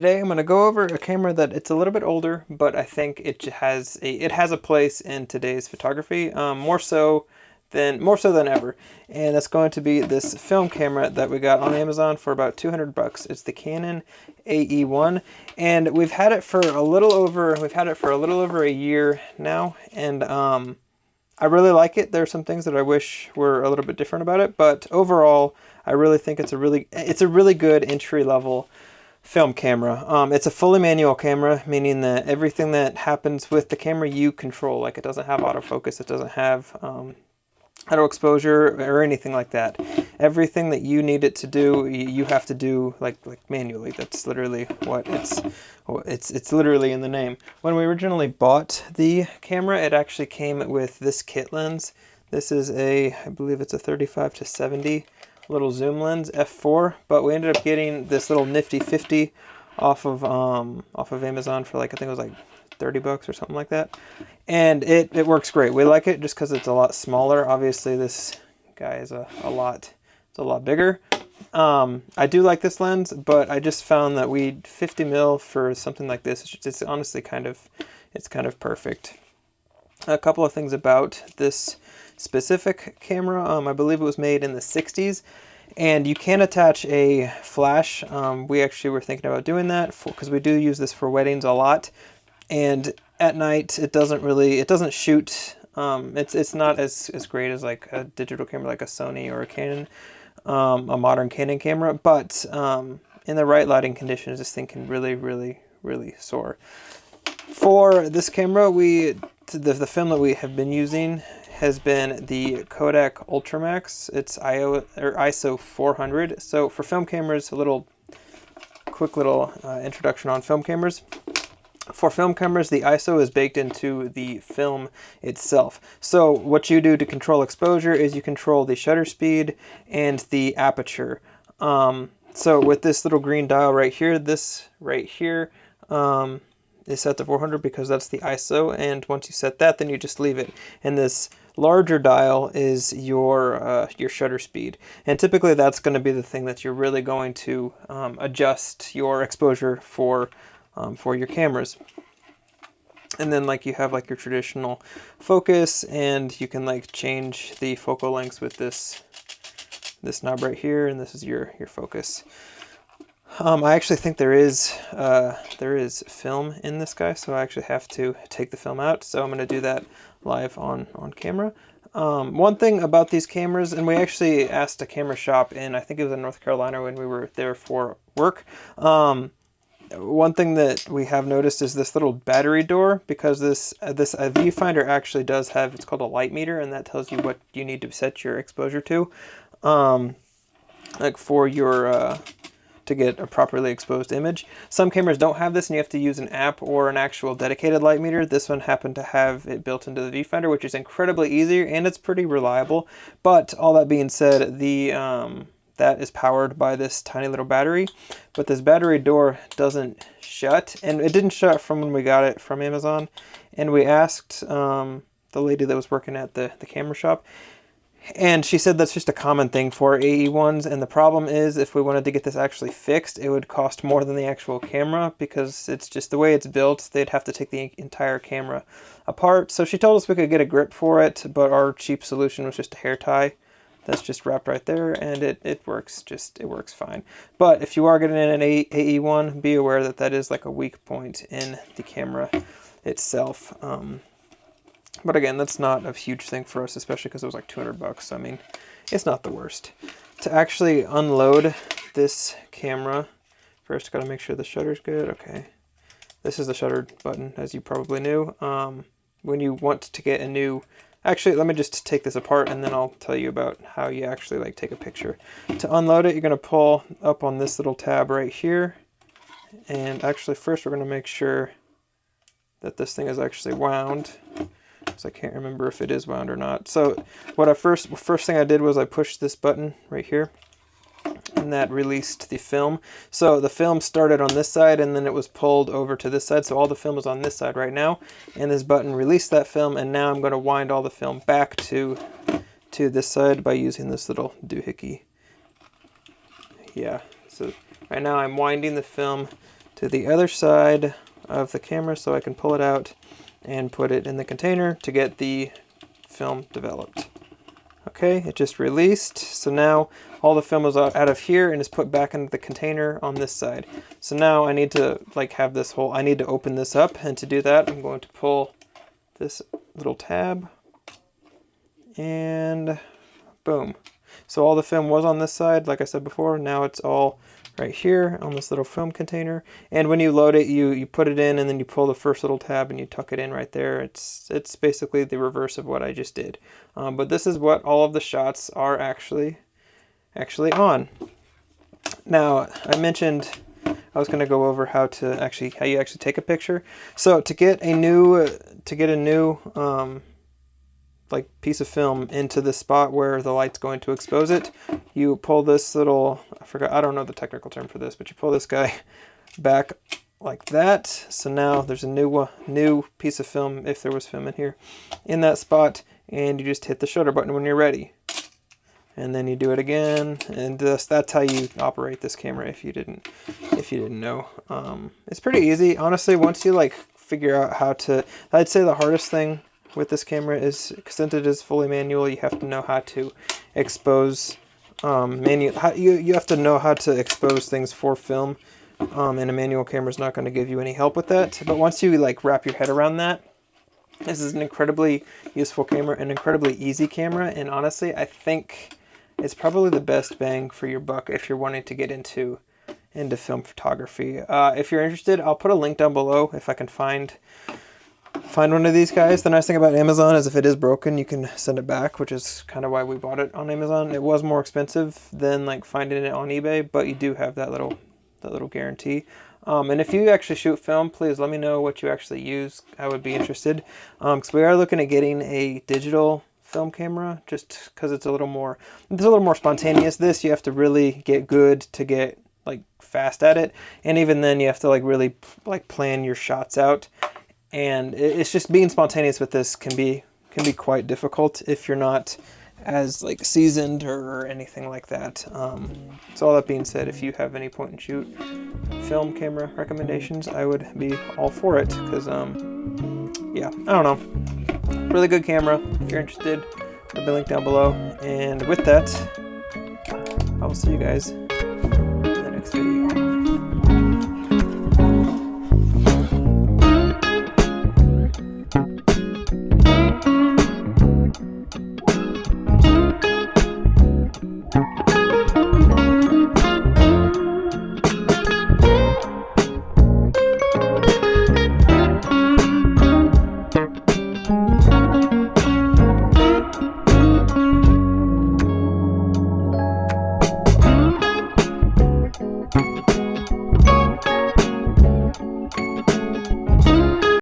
Today I'm going to go over a camera that it's a little bit older, but I think it has a place in today's photography, more so than ever. And that's going to be this film camera that we got on Amazon for about 200 bucks. It's the Canon ae1, and we've had it for a little over a year now, and I really like it. There are some things that I wish were a little bit different about it, but overall, I really think it's a really good entry level film camera. It's a fully manual camera, meaning that everything that happens with the camera you control. Like, it doesn't have autofocus, it doesn't have auto exposure or anything like that. Everything that you need it to do, you have to do like manually. That's literally what it's literally in the name. When we originally bought the camera, it actually came with this kit lens. This is I believe it's a 35 to 70 little zoom lens, f4, but we ended up getting this little nifty 50 off of Amazon for like, I think it was like 30 bucks or something like that. And it works great. We like it just because it's a lot smaller. Obviously this guy is a lot bigger. I do like this lens, but I just found that 50 mil for something like this, it's honestly kind of perfect. A couple of things about this specific camera. I believe it was made in the 60s, and you can attach a flash. We actually were thinking about doing that because we do use this for weddings a lot, and at night it doesn't shoot. It's not as great as like a digital camera like a Sony or a Canon, a modern Canon camera, but in the right lighting conditions, this thing can really soar. For this camera, the film that we have been using has been the Kodak Ultramax. It's ISO 400. So for film cameras, quick little introduction on film cameras. For film cameras, the ISO is baked into the film itself. So what you do to control exposure is you control the shutter speed and the aperture. So with this little green dial right here, this right here, is set to 400 because that's the ISO, and once you set that, then you just leave it. And this larger dial is your shutter speed, and typically that's going to be the thing that you're really going to adjust your exposure for your cameras. And then like you have like your traditional focus, and you can like change the focal lengths with this knob right here, and this is your focus. I actually think there is film in this guy, so I actually have to take the film out. So I'm going to do that live on camera. One thing about these cameras, and we actually asked a camera shop I think it was in North Carolina when we were there for work. One thing that we have noticed is this little battery door, because this viewfinder actually does have, it's called a light meter, and that tells you what you need to set your exposure to, like for your to get a properly exposed image. Some cameras don't have this, and you have to use an app or an actual dedicated light meter. This one happened to have it built into the viewfinder, which is incredibly easy, and it's pretty reliable. But all that being said, that is powered by this tiny little battery, but this battery door doesn't shut, and it didn't shut from when we got it from Amazon. And we asked the lady that was working at the camera shop, and she said that's just a common thing for ae1s, and the problem is if we wanted to get this actually fixed, it would cost more than the actual camera, because it's just the way it's built. They'd have to take the entire camera apart. So she told us we could get a grip for it, but our cheap solution was just a hair tie that's just wrapped right there, and it works fine. But if you are getting an ae1, be aware that that is like a weak point in the camera itself. But again, that's not a huge thing for us, especially because it was like 200 bucks. I mean, it's not the worst. To actually unload this camera, first got to make sure the shutter's good. Okay, this is the shutter button, as you probably knew. When you want to get a new, actually, let me just take this apart, and then I'll tell you about how you actually like take a picture. To unload it, you're going to pull up on this little tab right here, and actually first we're going to make sure that this thing is actually wound. So I can't remember if it is wound or not. So what first thing I did was I pushed this button right here, and that released the film. So the film started on this side, and then it was pulled over to this side. So all the film is on this side right now, and this button released that film. And now I'm going to wind all the film back to this side by using this little doohickey. Yeah. So right now I'm winding the film to the other side of the camera so I can pull it out and put it in the container to get the film developed. Okay, it just released. So now all the film is out of here and is put back into the container on this side. So now I need to have this whole, I need to open this up, and to do that I'm going to pull this little tab and boom. So all the film was on this side, like I said before. Now it's all right here on this little film container. And when you load it, you put it in and then you pull the first little tab and you tuck it in right there. It's basically the reverse of what I just did. But this is what all of the shots are actually on. Now, I mentioned I was going to go over how you actually take a picture. So to get a new piece of film into the spot where the light's going to expose it, you pull this little, I don't know the technical term for this, but you pull this guy back like that. So now there's a new piece of film, if there was film in here, in that spot, and you just hit the shutter button when you're ready. And then you do it again, and that's how you operate this camera if you didn't know. It's pretty easy, honestly, once you figure out how to. I'd say the hardest thing with this camera is, since it is fully manual, you have to know how to expose you have to know how to expose things for film, and a manual camera is not going to give you any help with that. But once you wrap your head around that, this is an incredibly useful camera, an incredibly easy camera, and honestly I think it's probably the best bang for your buck if you're wanting to get into film photography. If you're interested, I'll put a link down below if I can find one of these guys. The nice thing about Amazon is if it is broken, you can send it back, which is kind of why we bought it on Amazon. It was more expensive than finding it on eBay, but you do have that little guarantee. And if you actually shoot film, please let me know what you actually use. I would be interested, because we are looking at getting a digital film camera, just because it's a little more spontaneous. This, you have to really get good to get fast at it, and even then you have to really plan your shots out. And it's just being spontaneous with this can be quite difficult if you're not as seasoned or anything like that. So all that being said, if you have any point and shoot film camera recommendations, I would be all for it, because yeah, I don't know, really good camera. If you're interested, there'll be a link down below. And with that, I will see you guys